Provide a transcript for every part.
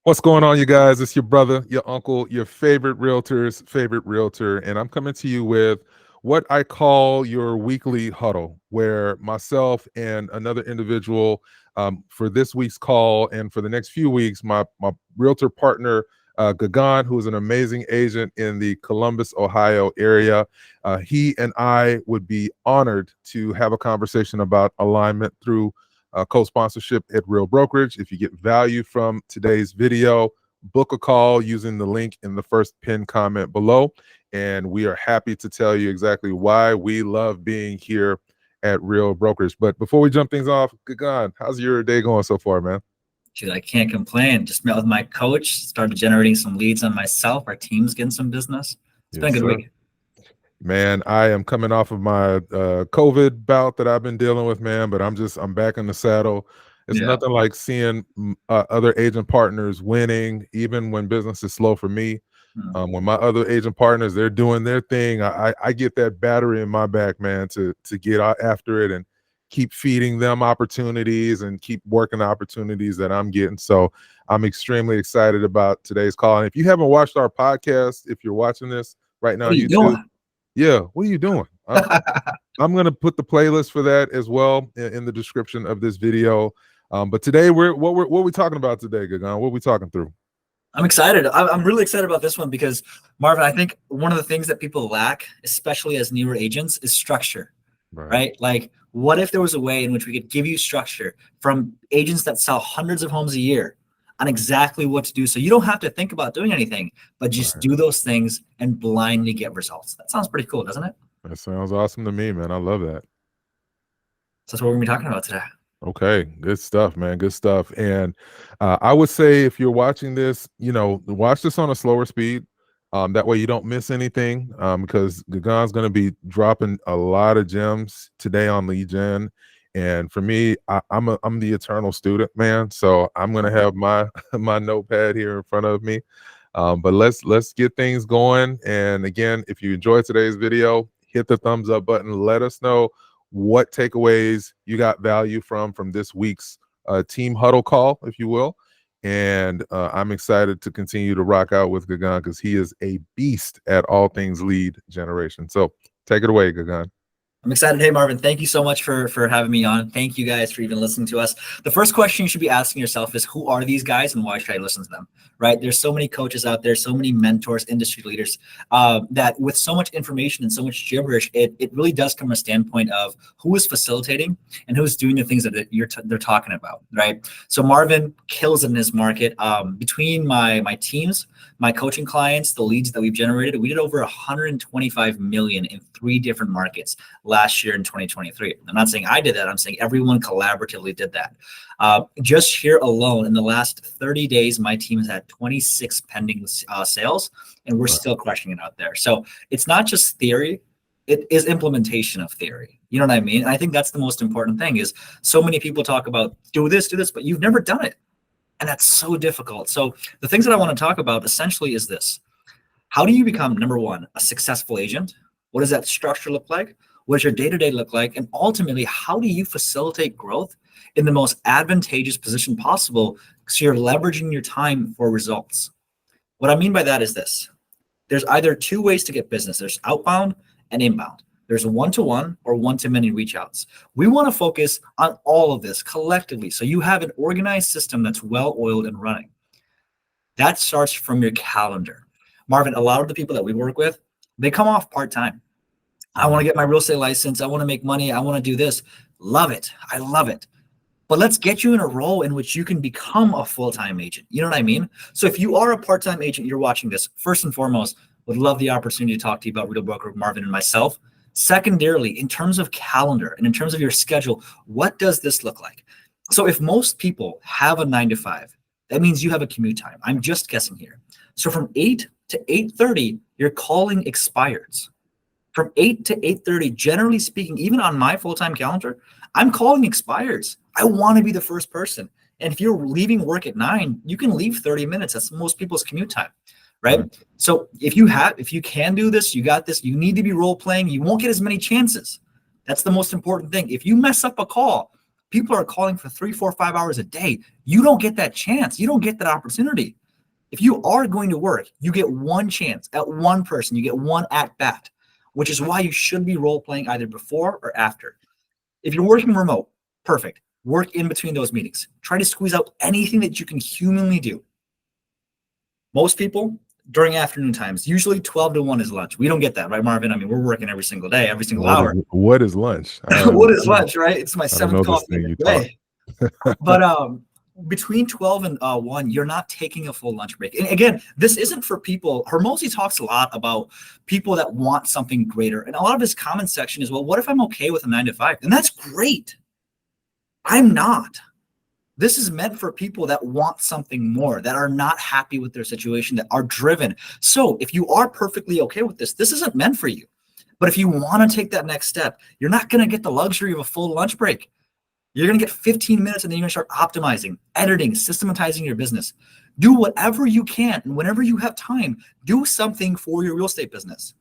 What's going on, you guys? It's your brother, your uncle, your favorite realtor's favorite realtor, and I'm coming to you with what I call your weekly huddle, where myself and another individual for this week's call and for the next few weeks, my realtor partner, Gagan, who is an amazing agent in the Columbus, Ohio area, he and I would be honored to have a conversation about alignment through co-sponsorship at Real Brokerage. If you get value from today's video, book a call using the link in the first pinned comment below. And we are happy to tell you exactly why we love being here at Real Brokerage. But before we jump things off, Gagan, how's your day going so far, man? Dude, I can't complain. Just met with my coach, started generating some leads on myself. Our team's getting some business. It's been a good week. Man, I am coming off of my COVID bout that I've been dealing with, man, but I'm back in the saddle. It's nothing like seeing other agent partners winning, even when business is slow for me. When my other agent partners, they're doing their thing, I get that battery in my back, man, to get out after it and keep feeding them opportunities and keep working the opportunities that I'm getting. So I'm extremely excited about today's call. And if you haven't watched our podcast, if you're watching this right now, yeah, what are you doing? I'm going to put the playlist for that as well in the description of this video. But today, what are we talking about today, Gagan? What are we talking through? I'm excited. I'm really excited about this one because, Marvin, I think one of the things that people lack, especially as newer agents, is structure, right? Like, what if there was a way in which we could give you structure from agents that sell hundreds of homes a year on exactly what to do, so you don't have to think about doing anything, but just do those things and blindly get results. That sounds pretty cool, doesn't it? That sounds awesome to me, man. I love that. So that's what we're gonna be talking about today. Okay, good stuff, man. Good stuff. And I would say if you're watching this, watch this on a slower speed. That way you don't miss anything, because Gagan's going to be dropping a lot of gems today on lead gen. And for me, I'm the eternal student, man. So I'm going to have my notepad here in front of me. But let's get things going. And again, if you enjoyed today's video, hit the thumbs up button. Let us know what takeaways you got value from this week's team huddle call, if you will. And I'm excited to continue to rock out with Gagan because he is a beast at all things lead generation. So take it away, Gagan. I'm excited. Hey, Marvin, thank you so much for having me on. Thank you guys for even listening to us. The first question you should be asking yourself is, who are these guys and why should I listen to them, right? There's so many coaches out there, so many mentors, industry leaders, that with so much information and so much gibberish, it really does come from a standpoint of who is facilitating and who's doing the things that they're talking about, right? So Marvin kills it in his market. Between my teams, my coaching clients, the leads that we've generated, we did over 125 million in 3 different markets last year in 2023. I'm not saying I did that. I'm saying everyone collaboratively did that. Just here alone, in the last 30 days, my team has had 26 pending sales, and we're still crushing it out there. So it's not just theory. It is implementation of theory. You know what I mean? And I think that's the most important thing is so many people talk about do this, but you've never done it. And that's so difficult. So the things that I want to talk about essentially is this. How do you become, number one, a successful agent? What does that structure look like? What does your day-to-day look like? And ultimately, how do you facilitate growth in the most advantageous position possible so you're leveraging your time for results? What I mean by that is this. There's either 2 ways to get business. There's outbound and inbound. There's one-to-one or one-to-many reach outs. We want to focus on all of this collectively so you have an organized system that's well-oiled and running. That starts from your calendar. Marvin, a lot of the people that we work with, they come off part-time. I want to get my real estate license. I want to make money. I want to do this. Love it. I love it. But let's get you in a role in which you can become a full-time agent. You know what I mean? So if you are a part-time agent, you're watching this, first and foremost, would love the opportunity to talk to you about Real Broker with Marvin and myself. Secondarily, in terms of calendar and in terms of your schedule, what does this look like? So if most people have a 9 to 5, that means you have a commute time. I'm just guessing here. So from 8 to 8:30, your calling expires. From 8 to 8:30, generally speaking, even on my full-time calendar, I'm calling expires. I want to be the first person. And if you're leaving work at 9, you can leave 30 minutes. That's most people's commute time, right? So if you can do this, you got this, you need to be role playing. You won't get as many chances. That's the most important thing. If you mess up a call, People are calling for 3, 4, 5 hours a day. You don't get that chance. You don't get that opportunity. If you are going to work, you get one chance at one person. You get one at bat, which is why you should be role playing either before or after. If you're working remote, perfect. Work in between those meetings. Try to squeeze out anything that you can humanly do. Most people during afternoon times, usually 12 to 1 is lunch. We don't get that, right, Marvin? I mean, we're working every single day, every single hour. What is lunch? What is lunch, right? It's my I don't know 7th this coffee thing of you the day. taught. But between 12 and 1, you're not taking a full lunch break. And again, this isn't for people. Hormozi talks a lot about people that want something greater. And a lot of his comment section is, well, what if I'm okay with a 9 to 5? And that's great. I'm not. This is meant for people that want something more, that are not happy with their situation, that are driven. So if you are perfectly okay with this, this isn't meant for you. But if you want to take that next step, you're not going to get the luxury of a full lunch break. You're going to get 15 minutes and then you're going to start optimizing, editing, systematizing your business. Do whatever you can. And whenever you have time, do something for your real estate business.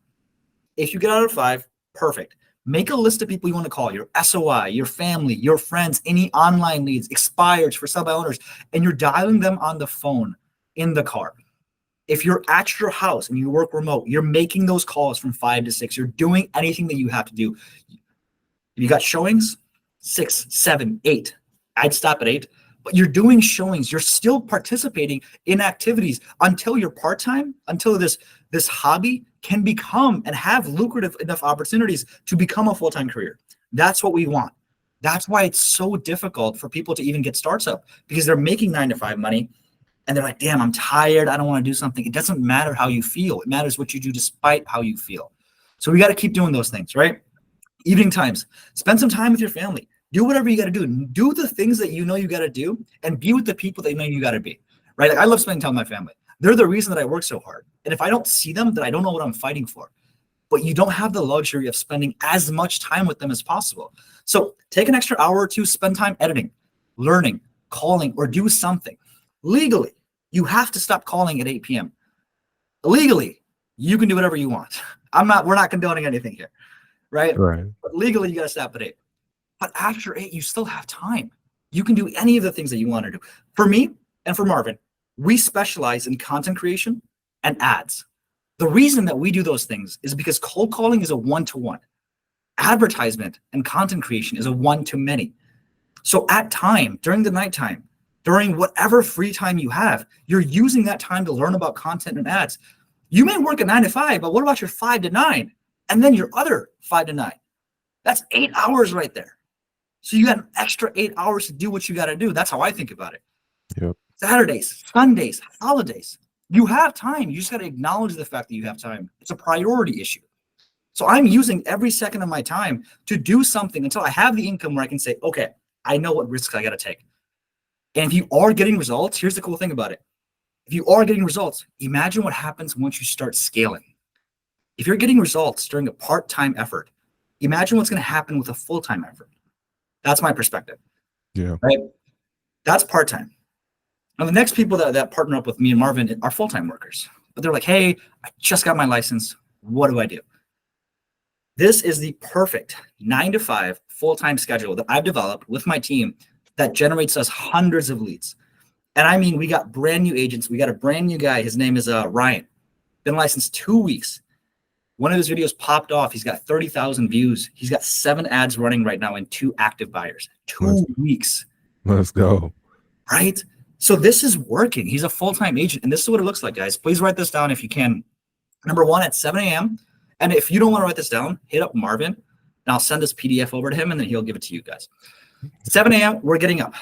If you get out of 5, perfect. Make a list of people you want to call, your SOI, your family, your friends, any online leads, expireds for sell-by owners, and you're dialing them on the phone in the car. If you're at your house and you work remote, you're making those calls from 5 to 6. You're doing anything that you have to do. If you got showings, 6, 7, 8. I'd stop at 8, but you're doing showings. You're still participating in activities until you're part-time, until this hobby can become and have lucrative enough opportunities to become a full-time career. That's what we want. That's why it's so difficult for people to even get starts up, because they're making 9 to 5 money and they're like, damn, I'm tired. I don't want to do something. It doesn't matter how you feel. It matters what you do despite how you feel. So we got to keep doing those things, right? Evening times, spend some time with your family. Do whatever you got to do. Do the things that you know you got to do and be with the people that you know you got to be, right? Like, I love spending time with my family. They're the reason that I work so hard. And if I don't see them, then I don't know what I'm fighting for. But you don't have the luxury of spending as much time with them as possible. So take an extra hour or 2, spend time editing, learning, calling, or do something. Legally, you have to stop calling at 8 p.m. Legally, you can do whatever you want. We're not condoning anything here, right? Right. But legally, you got to stop at 8. But after 8, you still have time. You can do any of the things that you want to do. For me and for Marvin, we specialize in content creation and ads. The reason that we do those things is because cold calling is a one-to-one. Advertisement and content creation is a one-to-many. So at time, during the nighttime, during whatever free time you have, you're using that time to learn about content and ads. You may work at 9 to 5, but what about your 5 to 9? And then your other 5 to 9? That's 8 hours right there. So you got an extra 8 hours to do what you got to do. That's how I think about it. Yep. Saturdays, Sundays, holidays. You have time. You just got to acknowledge the fact that you have time. It's a priority issue. So I'm using every second of my time to do something until I have the income where I can say, okay, I know what risks I got to take. And if you are getting results, here's the cool thing about it. If you are getting results, imagine what happens once you start scaling. If you're getting results during a part-time effort, imagine what's going to happen with a full-time effort. That's my perspective. Yeah. Right? That's part-time. Now, the next people that partner up with me and Marvin are full-time workers. But they're like, hey, I just got my license. What do I do? This is the perfect 9 to 5 full-time schedule that I've developed with my team that generates us hundreds of leads. And I mean, we got brand new agents. We got a brand new guy. His name is Ryan. Been licensed 2 weeks. One of his videos popped off. He's got 30,000 views. He's got 7 ads running right now and 2 active buyers. 2 weeks. Let's go. Right? So this is working. He's a full-time agent. And this is what it looks like, guys. Please write this down if you can. Number 1, at 7 a.m. And if you don't want to write this down, hit up Marvin. And I'll send this PDF over to him, and then he'll give it to you guys. 7 a.m., we're getting up.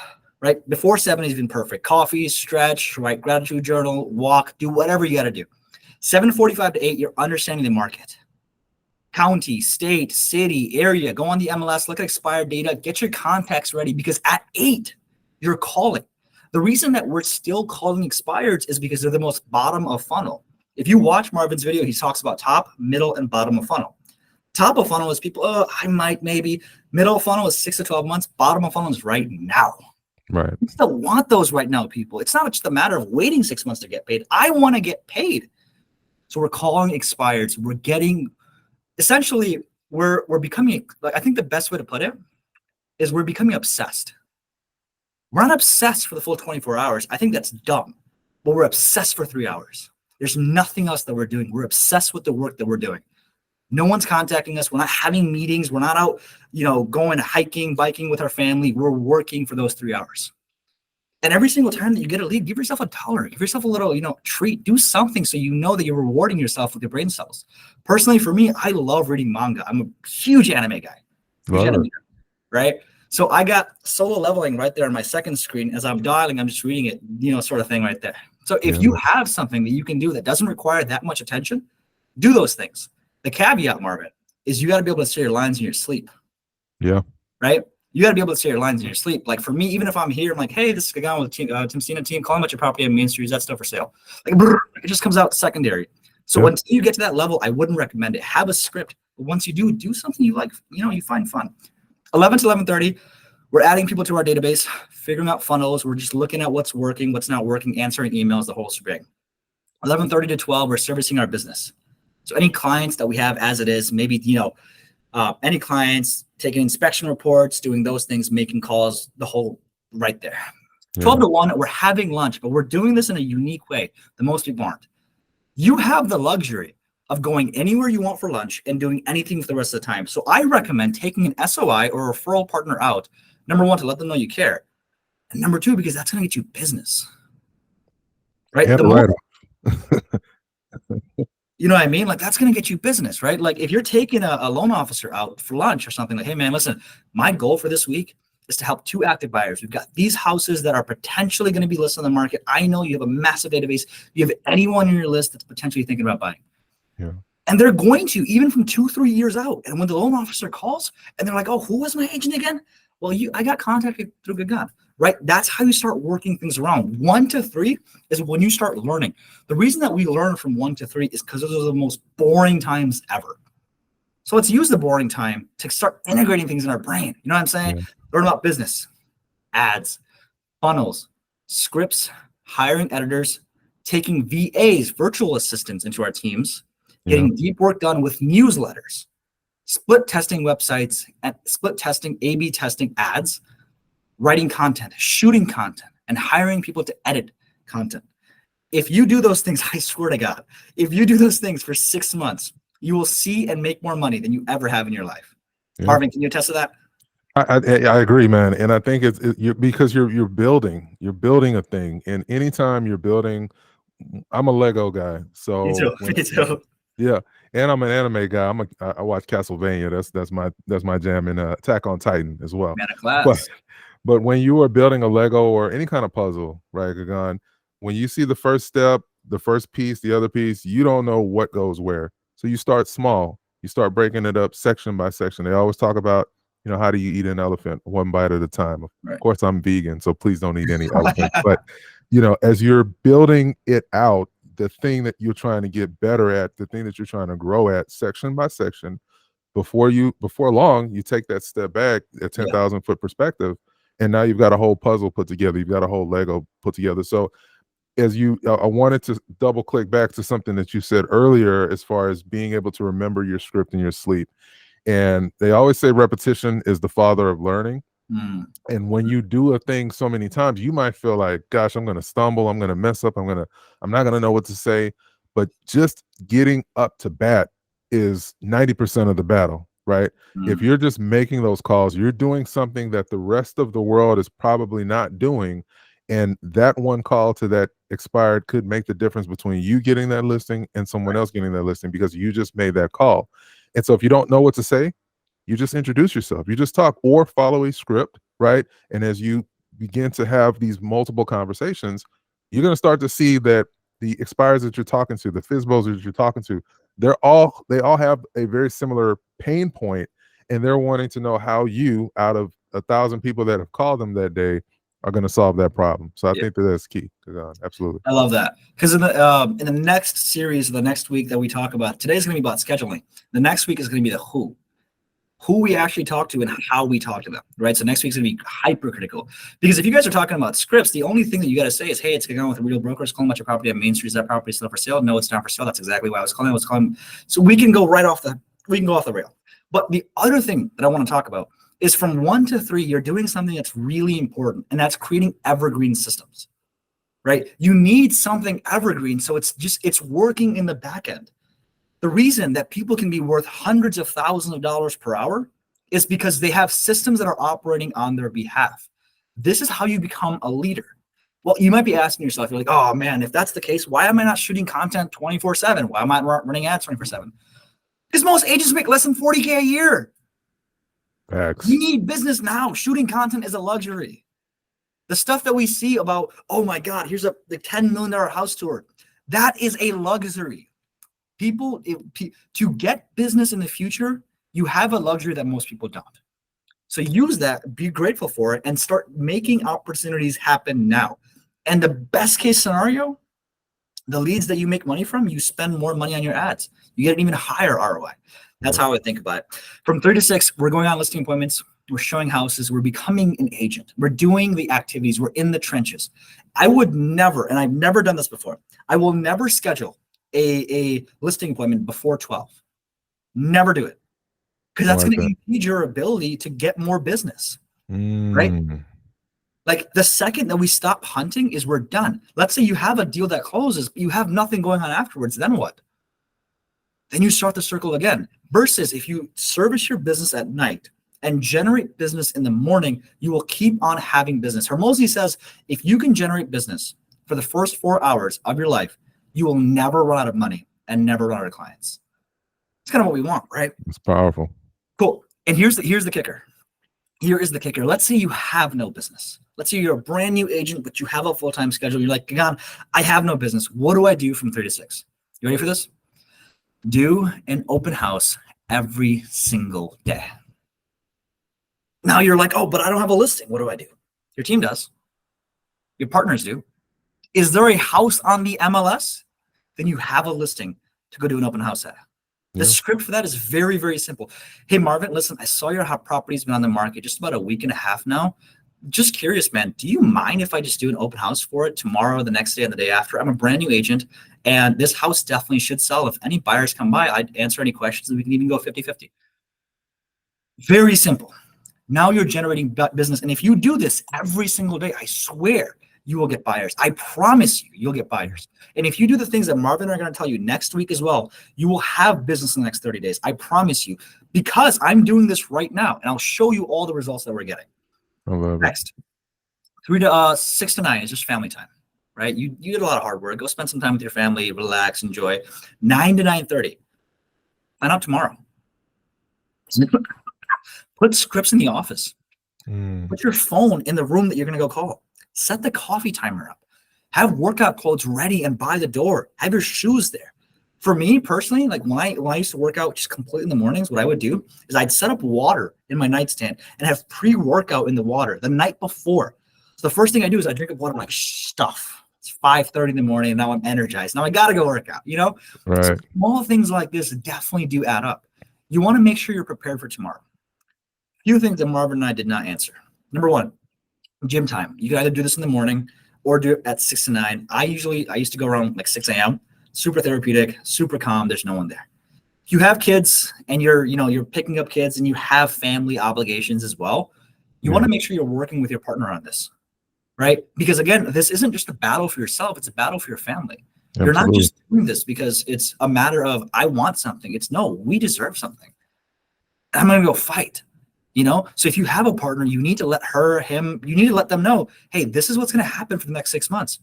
Right? Before 7 is been perfect. Coffee, stretch, write gratitude journal, walk, do whatever you got to do. 7:45 to 8, you're understanding the market. County, state, city, area, go on the MLS, look at expired data, get your contacts ready, because at 8, you're calling. The reason that we're still calling expireds is because they're the most bottom of funnel. If you watch Marvin's video, he talks about top, middle, and bottom of funnel. Top of funnel is people, I might, maybe. Middle of funnel is 6 to 12 months. Bottom of funnel is right now. Right. We still want those right now, people. It's not just a matter of waiting 6 months to get paid. I want to get paid. So we're calling expireds. We're getting, essentially, we're becoming, like, I think the best way to put it is we're becoming obsessed. We're not obsessed for the full 24 hours. I think that's dumb, but we're obsessed for 3 hours. There's nothing else that we're doing. We're obsessed with the work that we're doing. No one's contacting us. We're not having meetings. We're not out, going hiking, biking with our family. We're working for those 3 hours. And every single time that you get a lead, give yourself a dollar, give yourself a little, treat, do something so you know that you're rewarding yourself with your brain cells. Personally, for me, I love reading manga. I'm a huge anime guy. Right? So I got solo leveling right there on my second screen. As I'm dialing, I'm just reading it, sort of thing right there. So if you have something that you can do that doesn't require that much attention, do those things. The caveat, Marvin, is you got to be able to say your lines in your sleep. Yeah. Right? You got to be able to say your lines in your sleep. Like for me, even if I'm here, I'm like, hey, this is Gagan with Timsina team, calling about your property on Main Street. Is that still for sale? Like, it just comes out secondary. So until you get to that level, I wouldn't recommend it. Have a script. But once you do something you like, you find fun. 11 to 11:30, we're adding people to our database, figuring out funnels. We're just looking at what's working, what's not working, answering emails, the whole shebang. 11:30 to 12, we're servicing our business. So any clients that we have as it is, maybe, any clients taking inspection reports, doing those things, making calls, the whole right there. 12 to 1, we're having lunch, but we're doing this in a unique way that most people aren't. You have the luxury of going anywhere you want for lunch and doing anything for the rest of the time. So I recommend taking an SOI or a referral partner out, number one, to let them know you care. And number two, because that's going to get you business. Right? You know what I mean? Like that's going to get you business, right? Like if you're taking a loan officer out for lunch or something like, hey man, listen, my goal for this week is to help 2 active buyers. We've got these houses that are potentially going to be listed on the market. I know you have a massive database. You have anyone in your list that's potentially thinking about buying. Yeah. And they're going to, even from 2-3 years out. And when the loan officer calls and they're like, oh, who was my agent again? Well, I got contacted through Gagan, right? That's how you start working things around. 1 to 3 is when you start learning. The reason that we learn from 1 to 3 is because those are the most boring times ever. So let's use the boring time to start integrating things in our brain. You know what I'm saying? Yeah. Learn about business, ads, funnels, scripts, hiring editors, taking VAs, virtual assistants into our teams, getting deep work done with newsletters, split testing websites, and split testing, A/B testing ads, writing content, shooting content, and hiring people to edit content. If you do those things, I swear to God, if you do those things for 6 months, you will see and make more money than you ever have in your life. Yeah. Marvin, can you attest to that? I agree, man, and I think it's because you're building a thing, and anytime you're building, I'm a Lego guy, so me too. Yeah, and I'm an anime guy. I watch Castlevania. That's my jam, and Attack on Titan as well. Man of class. But when you are building a Lego or any kind of puzzle, right, Gagan, when you see the first step, the first piece, the other piece, you don't know what goes where. So you start small. You start breaking it up section by section. They always talk about, how do you eat an elephant? 1 bite at a time. Right. Of course, I'm vegan, so please don't eat any elephants. But, as you're building it out, the thing that you're trying to get better at, the thing that you're trying to grow at, section by section, before long, you take that step back, a 10,000 foot perspective, and now you've got a whole puzzle put together. You've got a whole Lego put together. So I wanted to double click back to something that you said earlier, as far as being able to remember your script in your sleep. And they always say repetition is the father of learning. And when you do a thing so many times, you might feel like, gosh, I'm going to stumble. I'm going to mess up. I'm not going to know what to say. But just getting up to bat is 90% of the battle, right? If you're just making those calls, you're doing something that the rest of the world is probably not doing. And that one call to that expired could make the difference between you getting that listing and someone else getting that listing, because you just made that call. And so if you don't know what to say, you just introduce yourself. You just talk or follow a script, right? And as you begin to have these multiple conversations, you're going to start to see that the expires that you're talking to, the FISBOs that you're talking to, they all have a very similar pain point, and they're wanting to know how you, out of 1,000 people that have called them that day, are going to solve that problem. So I think that's key. Absolutely. I love that, because in the next series, the next week that we talk about, today's going to be about scheduling. The next week is going to be the who we actually talk to and how we talk to them, right? So next week's going to be hypercritical, because if you guys are talking about scripts, the only thing that you got to say is, hey, it's going on with a real broker. It's calling about your property on Main Street. Is that property still for sale? No, it's not for sale. That's exactly why I was calling. So we can go off the rail. But the other thing that I want to talk about is from 1 to 3, you're doing something that's really important, and that's creating evergreen systems, right? You need something evergreen, so it's working in the back end. The reason that people can be worth hundreds of thousands of dollars per hour is because they have systems that are operating on their behalf. This is how you become a leader. Well, you might be asking yourself, you're like, oh man, if that's the case, why am I not shooting content 24/7? Why am I not running ads 24/7? Because most agents make less than 40K a year. Facts. You need business now. Shooting content is a luxury. The stuff that we see about, oh my God, here's the $10 million house tour. That is a luxury. People, to get business in the future, you have a luxury that most people don't. So use that, be grateful for it, and start making opportunities happen now. And the best case scenario, the leads that you make money from, you spend more money on your ads. You get an even higher ROI. That's how I think about it. From 3 to 6, we're going on listing appointments. We're showing houses. We're becoming an agent. We're doing the activities. We're in the trenches. I would never, and I've never done this before, I will never schedule a listing appointment before 12. Never do it. Because that's going to impede your ability to get more business, right? Like the second that we stop hunting is we're done. Let's say you have a deal that closes, but you have nothing going on afterwards. Then what? Then you start the circle again. Versus if you service your business at night and generate business in the morning, you will keep on having business. Hormozy says, if you can generate business for the first 4 hours of your life, you will never run out of money and never run out of clients. It's kind of what we want, right? It's powerful. Cool. And here's the kicker. Here is the kicker. Let's say you have no business. Let's say you're a brand new agent, but you have a full-time schedule. You're like, Gagan, I have no business. What do I do from 3 to 6? You ready for this? Do an open house every single day. Now you're like, oh, but I don't have a listing. What do I do? Your team does. Your partners do. Is there a house on the MLS? Then you have a listing to go do an open house at. The script for that is very, very simple. Hey, Marvin, listen, I saw your property's been on the market just about a week and a half now. Just curious, man, do you mind if I just do an open house for it tomorrow, the next day, and the day after? I'm a brand new agent, and this house definitely should sell. If any buyers come by, I'd answer any questions, and we can even go 50-50. Very simple. Now you're generating business. And if you do this every single day, I swear you will get buyers. I promise you, you'll get buyers. And if you do the things that Marvin are going to tell you next week as well, you will have business in the next 30 days. I promise you, because I'm doing this right now, and I'll show you all the results that we're getting. I love it. Next, 6 to 9 is just family time, right? You did a lot of hard work. Go spend some time with your family, relax, enjoy. 9 to 9:30. Sign up tomorrow. Put scripts in the office. Put your phone in the room that you're going to go call. Set the coffee timer up. Have workout clothes ready and by the door. Have your shoes there. For me personally, like when I used to work out just completely in the mornings, what I would do is I'd set up water in my nightstand and have pre-workout in the water the night before. So the first thing I do is I drink up water. I'm like, stuff. It's 5:30 in the morning and now I'm energized. Now I got to go work out, you know? Right. So small things like this definitely do add up. You want to make sure you're prepared for tomorrow. A few things that Marvin and I did not answer. Number one, gym time. You can either do this in the morning or do it at 6 to 9. I used to go around like 6 a.m. Super therapeutic, super calm. There's no one there. If you have kids and you're picking up kids and you have family obligations as well, you want to make sure you're working with your partner on this, right? Because again, this isn't just a battle for yourself. It's a battle for your family. Absolutely. You're not just doing this because it's a matter of, I want something. It's no, we deserve something. I'm going to go fight. So if you have a partner, you need to let you need to let them know, hey, this is what's going to happen for the next 6 months.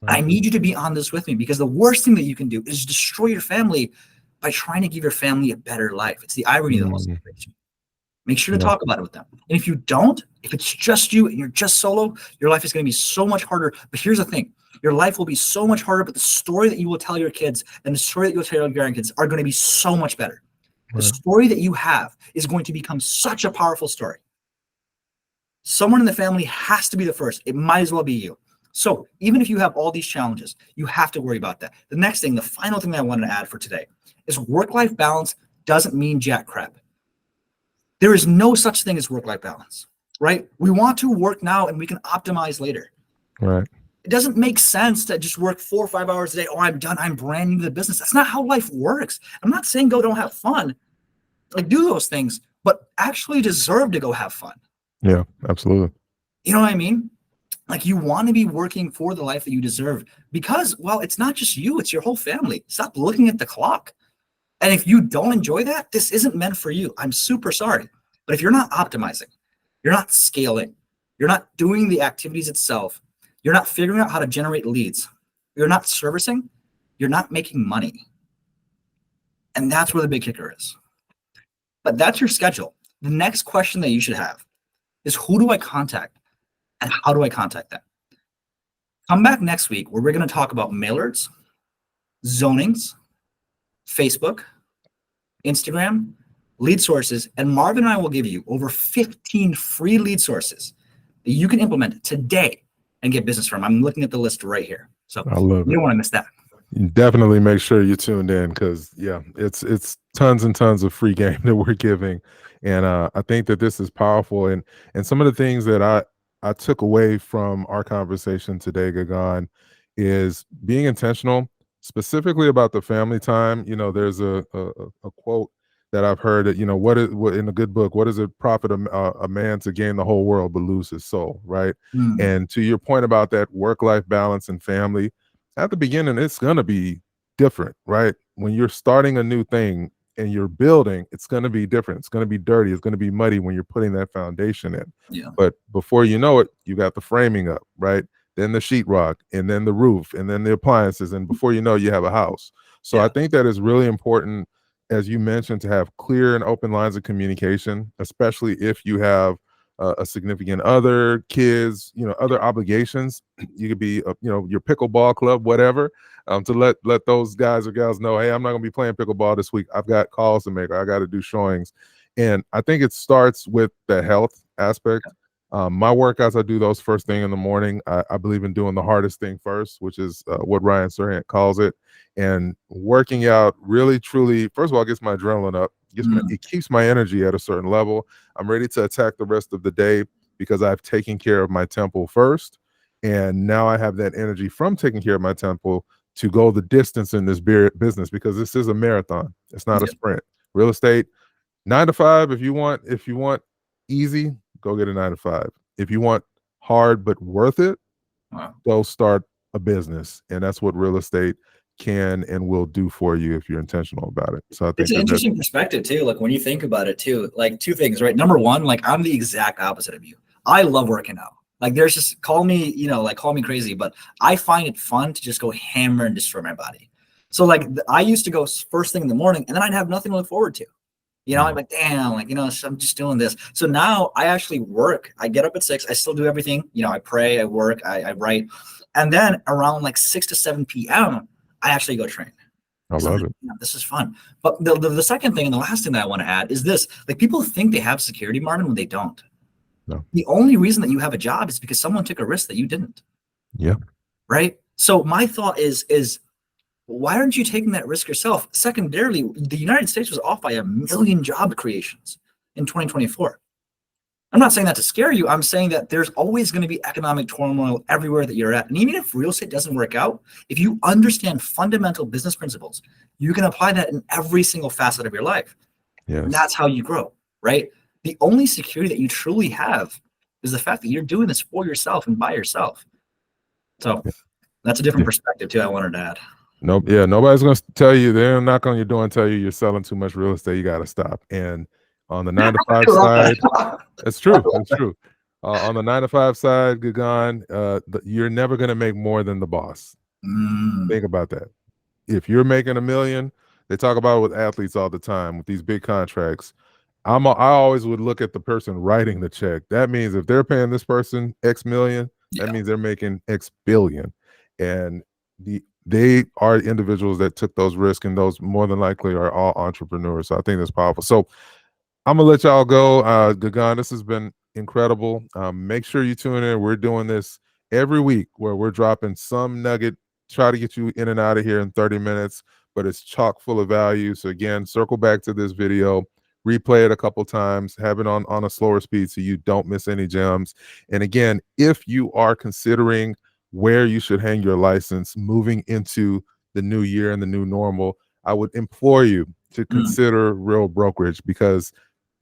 I need you to be on this with me, because the worst thing that you can do is destroy your family by trying to give your family a better life. It's the irony of the whole situation. Make sure to talk about it with them. And if you don't, if it's just you and you're just solo, your life is going to be so much harder. But here's the thing. Your life will be so much harder, but the story that you will tell your kids and the story that you'll tell your grandkids are going to be so much better. The story that you have is going to become such a powerful story. Someone in the family has to be the first. It might as well be you. So even if you have all these challenges, you have to worry about that. The next thing, the final thing that I wanted to add for today is work-life balance doesn't mean jack crap. There is no such thing as work-life balance, right? We want to work now and we can optimize later. Right. It doesn't make sense to just work 4 or 5 hours a day. Oh, I'm done. I'm brand new to the business. That's not how life works. I'm not saying don't have fun. Like, do those things, but actually deserve to go have fun. Yeah, absolutely. You know what I mean? Like, you want to be working for the life that you deserve because, well, it's not just you, it's your whole family. Stop looking at the clock. And if you don't enjoy that, this isn't meant for you. I'm super sorry. But if you're not optimizing, you're not scaling, you're not doing the activities itself, you're not figuring out how to generate leads, you're not servicing, you're not making money. And that's where the big kicker is. But that's your schedule. The next question that you should have is, who do I contact and how do I contact them? Come back next week where we're going to talk about mailers, zonings, Facebook, Instagram, lead sources, and Marvin and I will give you over 15 free lead sources that you can implement today and get business from. I'm looking at the list right here. So I love you it. don't want to miss that. You definitely make sure you tuned in because it's tons and tons of free game that we're giving, and I think that this is powerful. And some of the things that I took away from our conversation today, Gagan, is being intentional, specifically about the family time. You know, there's a quote that I've heard that, what in a good book, what does it profit a man to gain the whole world but lose his soul, right? And to your point about that work-life balance and family, at the beginning, it's going to be different, right? When you're starting a new thing and you're building, it's going to be different. It's going to be dirty. It's going to be muddy when you're putting that foundation in. Yeah. But before you know it, you got the framing up, right? Then the sheetrock, and then the roof, and then the appliances. And before you know, you have a house. So I think that is really important, as you mentioned, to have clear and open lines of communication, especially if you have a significant other, kids, other obligations. You could be, your pickleball club, whatever, to let those guys or gals know, hey, I'm not going to be playing pickleball this week. I've got calls to make. I got to do showings. And I think it starts with the health aspect. My workouts, I do those first thing in the morning. I believe in doing the hardest thing first, which is what Ryan Serhant calls it. And working out really, truly, first of all, gets my adrenaline up. It keeps my energy at a certain level. I'm ready to attack the rest of the day because I've taken care of my temple first. And now I have that energy from taking care of my temple to go the distance in this business, because this is a marathon. It's not a sprint. Real estate, 9 to 5. If you want easy, go get a 9 to 5. If you want hard but worth it, go start a business. And that's what real estate can and will do for you if you're intentional about it. So I think it's an interesting perspective too. Like, when you think about it too, like, two things, right? Number one, like, I'm the exact opposite of you. I love working out. Like, there's just, call me crazy, but I find it fun to just go hammer and destroy my body. So like, I used to go first thing in the morning and then I'd have nothing to look forward to. I'm like, damn, like, I'm just doing this. So now I actually work. I get up at 6. I still do everything. I pray, I work, I write. And then around like 6 to 7 p.m., I actually go train. I love it. This is fun. But the second thing and the last thing that I want to add is this. Like, people think they have security, Marvin, when they don't. No. The only reason that you have a job is because someone took a risk that you didn't. Yeah. Right? So my thought is why aren't you taking that risk yourself? Secondarily, the United States was off by 1 million job creations in 2024. I'm not saying that to scare you. I'm saying that there's always going to be economic turmoil everywhere that you're at. And even if real estate doesn't work out, if you understand fundamental business principles, you can apply that in every single facet of your life. Yes. And that's how you grow, right? The only security that you truly have is the fact that you're doing this for yourself and by yourself. So that's a different perspective too I wanted to add. Nope. Yeah, nobody's going to tell you, they're not knock on your door and tell you you're selling too much real estate. You got to stop. And on the 9 to 5 side, it's true. It's true. On the 9 to 5 side, Gagan, you're never going to make more than the boss. Think about that. If you're making $1 million, they talk about it with athletes all the time with these big contracts. I always would look at the person writing the check. That means if they're paying this person X million, that means they're making X billion. And they are individuals that took those risks, and those more than likely are all entrepreneurs. So I think that's powerful. So I'm gonna let y'all go. Gagan, this has been incredible. Make sure you tune in. We're doing this every week where we're dropping some nugget, try to get you in and out of here in 30 minutes, but it's chock full of value. So again, circle back to this video, replay it a couple times, have it on a slower speed so you don't miss any gems. And again, if you are considering where you should hang your license moving into the new year and the new normal, I would implore you to consider real brokerage, because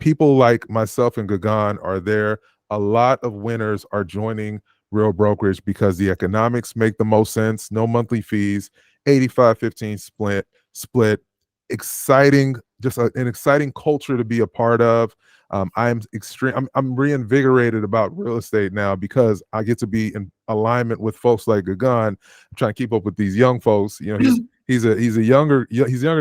people like myself and Gagan are there. A lot of winners are joining Real Brokerage because the economics make the most sense. No monthly fees, 85-15 split, exciting, just an exciting culture to be a part of. I'm reinvigorated about real estate now because I get to be in alignment with folks like Gagan. I'm trying to keep up with these young folks. You know, he's younger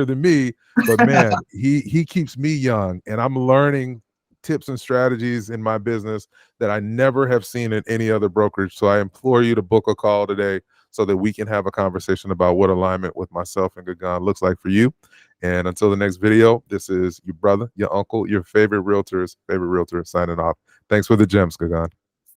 than me, but man, he keeps me young, and I'm learning tips and strategies in my business that I never have seen in any other brokerage. So I implore you to book a call today so that we can have a conversation about what alignment with myself and Gagan looks like for you. And until the next video, this is your brother, your uncle, your favorite realtor signing off. Thanks for the gems, Gagan.